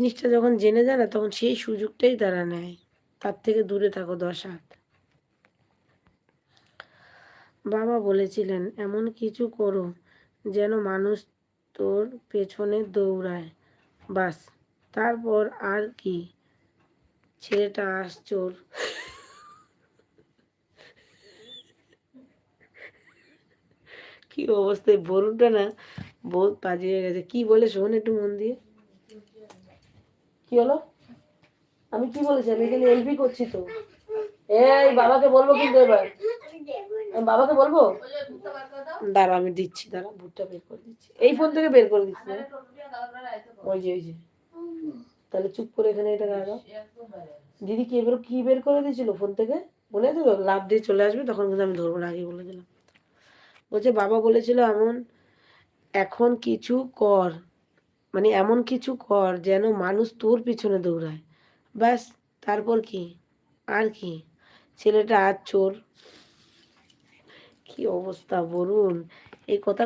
জিনিসটা যখন জেনে যায় না তখন সেই সুযোগটাই তারা নেয়। তার থেকে দূরে থাকো 10 হাত। বাবা বলেছিলেন এমন কিছু করো যেন মানুষ তোর পেছনে দৌড়ায়। বাস, তারপর আর কি? ছেলেটা চোর। কি অবস্থায় বরুণটা না বহুত বাজে হয়ে গেছে। কি বলে শোন একটু মন দিয়ে। কি হলো? আমি কি বলেছি? আমি এখানে এলবি করছি তো। এই বাবাকে বলবো কিন্তু এবার। আমি বাবাকে বলবো? দাঁড়া আমি দিচ্ছি, দাঁড়া ভুট্টা বের করে দিচ্ছি। এই ফোন থেকে বের করে দিচ্ছি। ওই যে তাহলে চুপ করে এখানে এটা রাখো। দিদি কি বের করে দিয়েছিল ফোন থেকে? মনে আছে তো? লাভ দিয়ে চলে আসবে তখন কিন্তু আমি ধরবো না, আগে বলে দিলাম। বলছে বাবা বলেছিল এখন কিছু কর, মানে এমন কিছু কর যেন মানুষ তোর পিছনে দৌড়ায়। ব্যাস, তারপর কি? আর কি? ছেলেটা চোর। কি অবস্থা বলুন, এই কথা